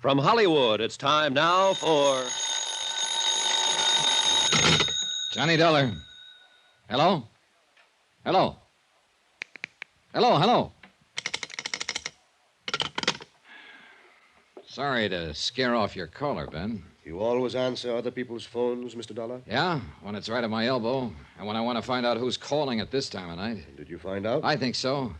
From Hollywood, it's time now for... Johnny Dollar. Hello? Hello? Hello, hello. Sorry to scare off your caller, Ben. You always answer other people's phones, Mr. Dollar? Yeah, when it's right at my elbow, and when I want to find out who's calling at this time of night. Did you find out? I think so.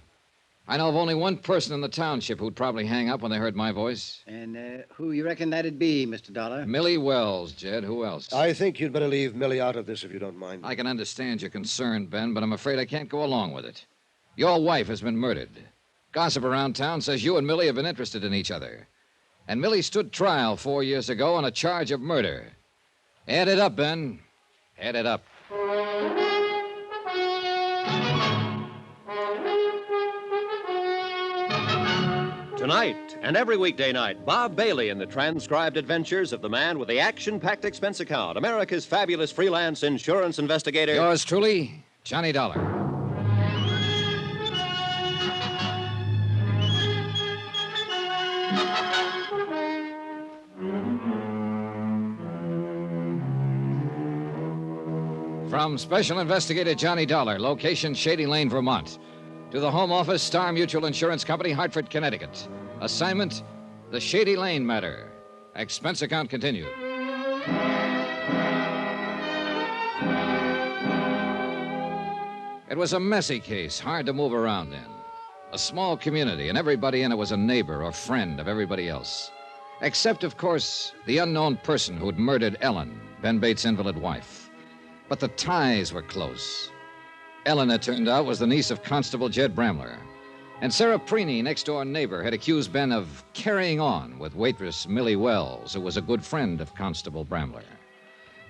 I know of only one person in the township who'd probably hang up when they heard my voice. And who you reckon that'd be, Mr. Dollar? Millie Wells, Jed. Who else? I think you'd better leave Millie out of this if you don't mind. I can understand your concern, Ben, but I'm afraid I can't go along with it. Your wife has been murdered. Gossip around town says you and Millie have been interested in each other. And Millie stood trial 4 years ago on a charge of murder. Add it up, Ben. Add it up. Tonight and every weekday night, Bob Bailey in the transcribed adventures of the man with the action-packed expense account, America's fabulous freelance insurance investigator. Yours truly, Johnny Dollar. From Special Investigator Johnny Dollar, location Shady Lane, Vermont, to the Home Office, Star Mutual Insurance Company, Hartford, Connecticut. Assignment, the Shady Lane matter. Expense account continued. It was a messy case, hard to move around in. A small community, and everybody in it was a neighbor or friend of everybody else. Except, of course, the unknown person who'd murdered Ellen, Ben Bates' invalid wife. But the ties were close. Ellen, it turned out, was the niece of Constable Jed Bramler. And Sarah Preeny, next-door neighbor, had accused Ben of carrying on with waitress Millie Wells, who was a good friend of Constable Bramler.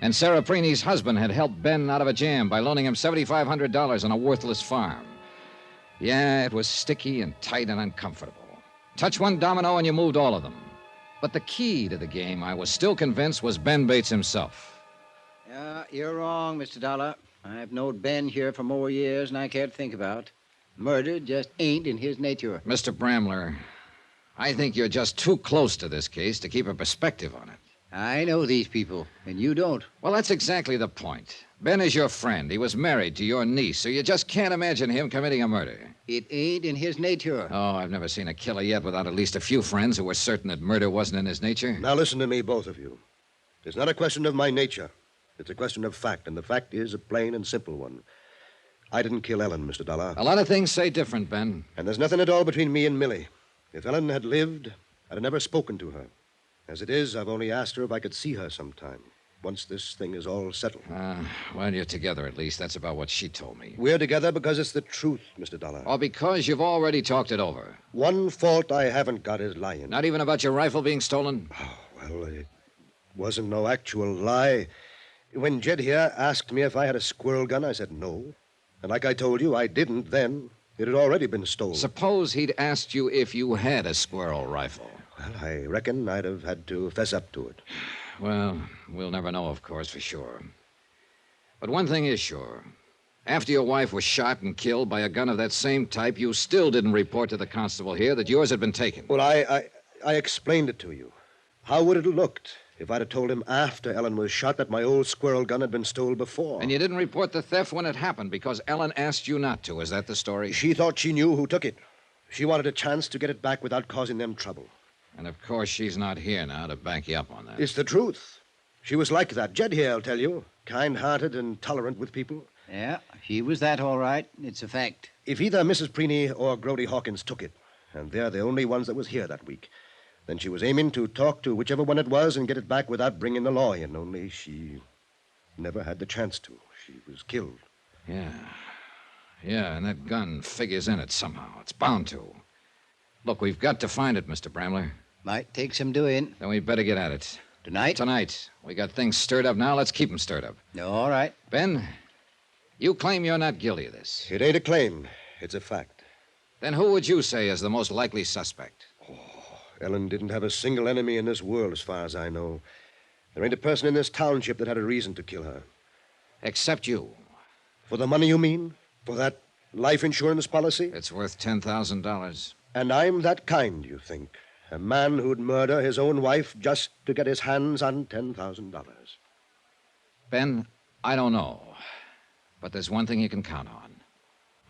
And Sarah Preeny's husband had helped Ben out of a jam by loaning him $7,500 on a worthless farm. Yeah, it was sticky and tight and uncomfortable. Touch one domino and you moved all of them. But the key to the game, I was still convinced, was Ben Bates himself. Yeah, you're wrong, Mr. Dollar. I've known Ben here for more years than I care to think about. Murder just ain't in his nature. Mr. Bramler, I think you're just too close to this case to keep a perspective on it. I know these people, and you don't. Well, that's exactly the point. Ben is your friend. He was married to your niece, so you just can't imagine him committing a murder. It ain't in his nature. Oh, I've never seen a killer yet without at least a few friends who were certain that murder wasn't in his nature. Now listen to me, both of you. It's not a question of my nature. It's a question of fact, and the fact is a plain and simple one. I didn't kill Ellen, Mr. Dollar. A lot of things say different, Ben. And there's nothing at all between me and Millie. If Ellen had lived, I'd have never spoken to her. As it is, I've only asked her if I could see her sometime, once this thing is all settled. Well, you're together at least. That's about what she told me. We're together because it's the truth, Mr. Dollar. Or because you've already talked it over. One fault I haven't got is lying. Not even about your rifle being stolen? Oh, well, it wasn't no actual lie. When Jed here asked me if I had a squirrel gun, I said no. And like I told you, I didn't then. It had already been stolen. Suppose he'd asked you if you had a squirrel rifle. Well, I reckon I'd have had to fess up to it. Well, we'll never know, of course, for sure. But one thing is sure. After your wife was shot and killed by a gun of that same type, you still didn't report to the constable here that yours had been taken. Well, I explained it to you. How would it have looked if I'd have told him after Ellen was shot that my old squirrel gun had been stolen before? And you didn't report the theft when it happened because Ellen asked you not to. Is that the story? She thought she knew who took it. She wanted a chance to get it back without causing them trouble. And, of course, she's not here now to back you up on that. It's the truth. She was like that. Jed here, I'll tell you. Kind-hearted and tolerant with people. Yeah, she was that all right. It's a fact. If either Mrs. Preeny or Grody Hawkins took it, and they're the only ones that was here that week, then she was aiming to talk to whichever one it was and get it back without bringing the law in, only she never had the chance to. She was killed. Yeah, and that gun figures in it somehow. It's bound to. Look, we've got to find it, Mr. Bramler. Might take some doing. Then we'd better get at it. Tonight? Tonight. We got things stirred up now. Let's keep them stirred up. All right. Ben, you claim you're not guilty of this. It ain't a claim. It's a fact. Then who would you say is the most likely suspect? Ellen didn't have a single enemy in this world, as far as I know. There ain't a person in this township that had a reason to kill her. Except you. For the money, you mean? For that life insurance policy? It's worth $10,000. And I'm that kind, you think. A man who'd murder his own wife just to get his hands on $10,000. Ben, I don't know. But there's one thing you can count on.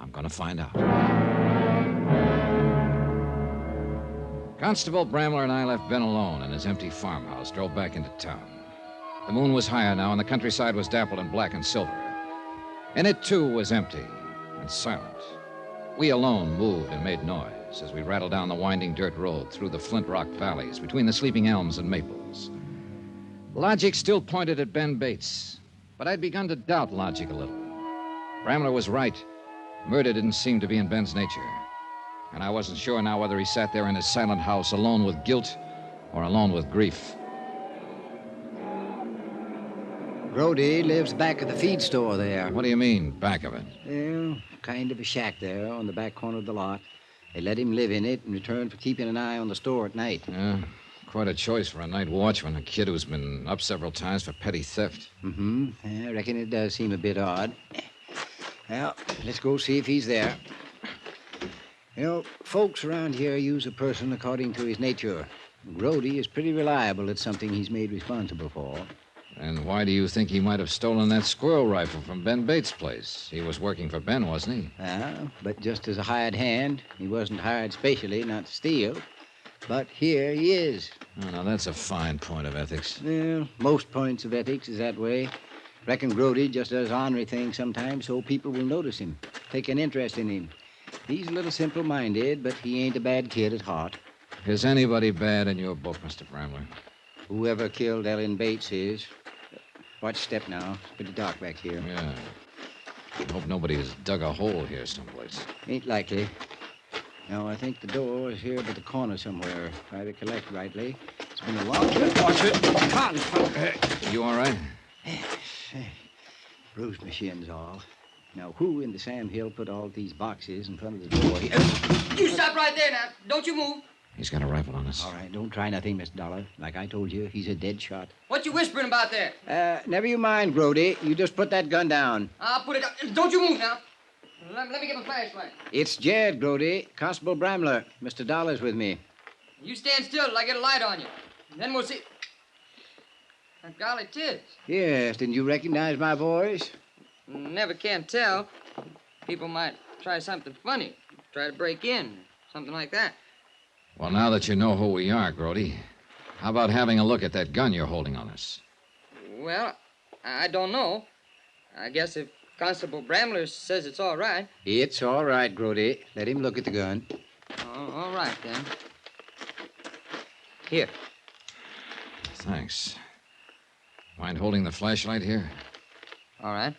I'm going to find out. Constable Bramler and I left Ben alone in his empty farmhouse, drove back into town. The moon was higher now, and the countryside was dappled in black and silver. And it, too, was empty and silent. We alone moved and made noise as we rattled down the winding dirt road through the flint rock valleys between the sleeping elms and maples. Logic still pointed at Ben Bates, but I'd begun to doubt logic a little. Bramler was right. Murder didn't seem to be in Ben's nature. And I wasn't sure now whether he sat there in his silent house alone with guilt or alone with grief. Brody lives back at the feed store there. What do you mean, back of it? Well, kind of a shack there on the back corner of the lot. They let him live in it in return for keeping an eye on the store at night. Yeah, quite a choice for a night watchman, a kid who's been up several times for petty theft. Mm-hmm. I reckon it does seem a bit odd. Well, let's go see if he's there. You know, folks around here use a person according to his nature. Brody is pretty reliable at something he's made responsible for. And why do you think he might have stolen that squirrel rifle from Ben Bates' place? He was working for Ben, wasn't he? But just as a hired hand. He wasn't hired specially not to steal. But here he is. Oh, now, that's a fine point of ethics. Well, most points of ethics is that way. Reckon Brody just does ornery things sometimes so people will notice him, take an interest in him. He's a little simple-minded, but he ain't a bad kid at heart. Is anybody bad in your book, Mr. Bramler? Whoever killed Ellen Bates is. Watch step now. It's pretty dark back here. Yeah. I hope nobody has dug a hole here someplace. Ain't likely. No, I think the door is here by the corner somewhere, if I recollect rightly. It's been a long time. Watch it. Come on. You all right? Bruised my shins all. Now, who in the Sam Hill put all these boxes in front of the door here? You stop right there now. Don't you move. He's got a rifle on us. All right, don't try nothing, Mr. Dollar. Like I told you, he's a dead shot. What you whispering about there? Never you mind, Brody. You just put that gun down. I'll put it down. Don't you move now. Let me get my flashlight. It's Jed, Brody. Constable Bramler. Mr. Dollar's with me. You stand still till I get a light on you. Then we'll see. Golly, tis. Yes, didn't you recognize my voice? Never can tell. People might try something funny. Try to break in. Something like that. Well, now that you know who we are, Grody, how about having a look at that gun you're holding on us? Well, I don't know. I guess if Constable Bramler says it's all right. It's all right, Brody. Let him look at the gun. Oh, all right, then. Here. Thanks. Mind holding the flashlight here? All right.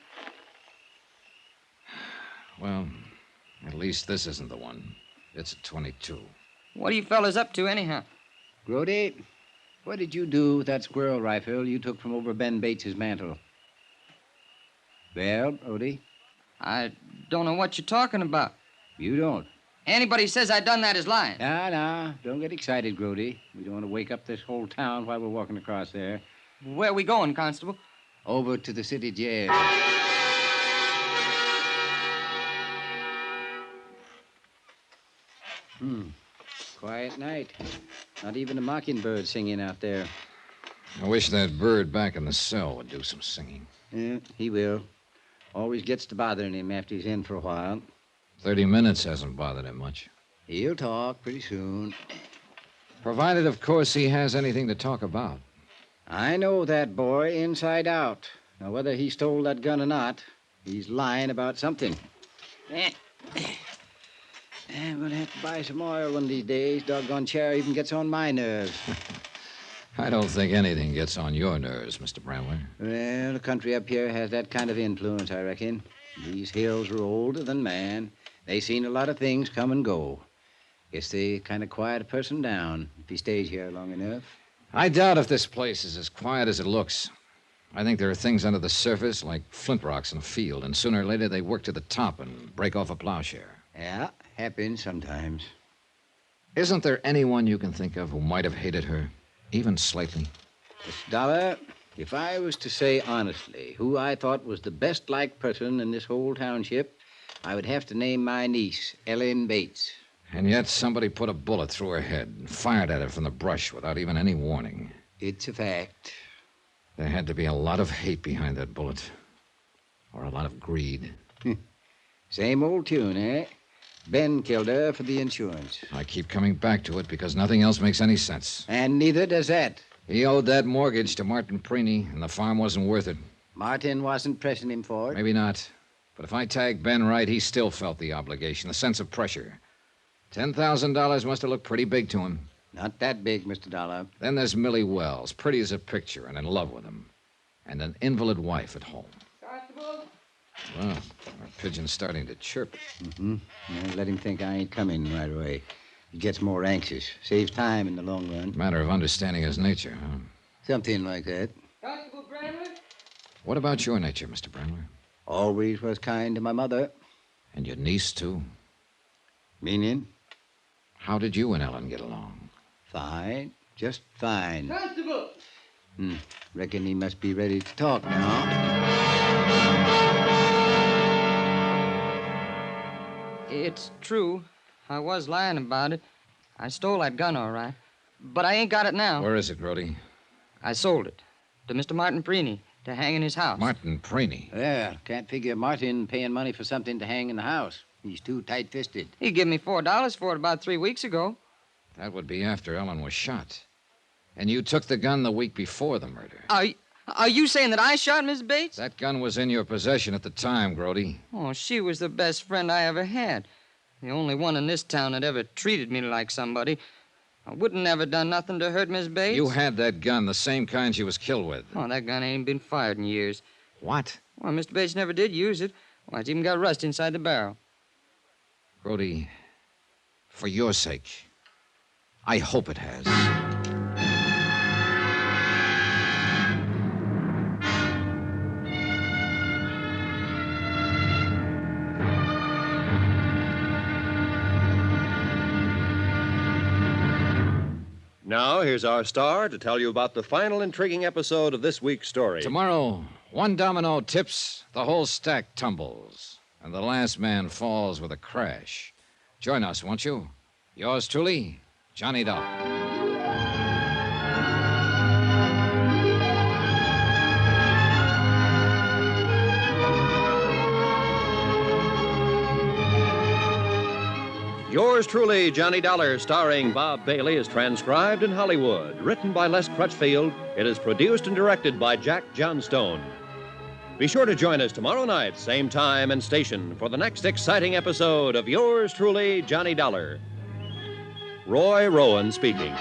Well, at least this isn't the one. It's a .22. What are you fellas up to, anyhow? Brody, what did you do with that squirrel rifle you took from over Ben Bates's mantel? Well, Brody? I don't know what you're talking about. You don't? Anybody says I done that is lying. Nah. Don't get excited, Brody. We don't want to wake up this whole town while we're walking across there. Where are we going, Constable? Over to the city jail. Quiet night. Not even a mockingbird singing out there. I wish that bird back in the cell would do some singing. Yeah, he will. Always gets to bothering him after he's in for a while. 30 minutes hasn't bothered him much. He'll talk pretty soon. Provided, of course, he has anything to talk about. I know that boy inside out. Now, whether he stole that gun or not, he's lying about something. I'm going to have to buy some oil one of these days. Doggone chair even gets on my nerves. I don't think anything gets on your nerves, Mr. Bramler. Well, the country up here has that kind of influence, I reckon. These hills are older than man. They seen a lot of things come and go. Guess they kind of quiet a person down if he stays here long enough. I doubt if this place is as quiet as it looks. I think there are things under the surface like flint rocks in a field, and sooner or later they work to the top and break off a plowshare. Yeah, happens sometimes. Isn't there anyone you can think of who might have hated her, even slightly? Mr. Dollar, if I was to say honestly who I thought was the best-liked person in this whole township, I would have to name my niece, Ellen Bates. And yet somebody put a bullet through her head and fired at her from the brush without even any warning. It's a fact. There had to be a lot of hate behind that bullet. Or a lot of greed. Same old tune, eh? Ben killed her for the insurance. I keep coming back to it because nothing else makes any sense. And neither does that. He owed that mortgage to Martin Preeny, and the farm wasn't worth it. Martin wasn't pressing him for it. Maybe not. But if I tagged Ben right, he still felt the obligation, the sense of pressure. $10,000 must have looked pretty big to him. Not that big, Mr. Dollar. Then there's Millie Wells, pretty as a picture and in love with him. And an invalid wife at home. Constable? Well, our pigeon's starting to chirp. Mm-hmm. Now, let him think I ain't coming right away. He gets more anxious. Saves time in the long run. Matter of understanding his nature, huh? Something like that. Constable Brandler? What about your nature, Mr. Brandler? Always was kind to my mother. And your niece, too? Meaning? How did you and Ellen get along? Fine. Just fine. Constable! Reckon he must be ready to talk now. It's true. I was lying about it. I stole that gun, all right. But I ain't got it now. Where is it, Grody? I sold it to Mr. Martin Preeny to hang in his house. Martin Preeny. Yeah, can't figure Martin paying money for something to hang in the house. He's too tight-fisted. He gave me $4 for it about 3 weeks ago. That would be after Ellen was shot. And you took the gun the week before the murder. Are you saying that I shot Miss Bates? That gun was in your possession at the time, Grody. Oh, she was the best friend I ever had. The only one in this town that ever treated me like somebody. I wouldn't ever done nothing to hurt Miss Bates. You had that gun, the same kind she was killed with. Oh, that gun ain't been fired in years. What? Well, Mr. Bates never did use it. Why, it's even got rust inside the barrel. Grody, for your sake, I hope it has. Now, here's our star to tell you about the final intriguing episode of this week's story. Tomorrow, one domino tips, the whole stack tumbles, and the last man falls with a crash. Join us, won't you? Yours truly, Johnny Dollar. Yours truly, Johnny Dollar, starring Bob Bailey, is transcribed in Hollywood. Written by Les Crutchfield, it is produced and directed by Jack Johnstone. Be sure to join us tomorrow night, same time and station, for the next exciting episode of Yours truly, Johnny Dollar. Roy Rowan speaking.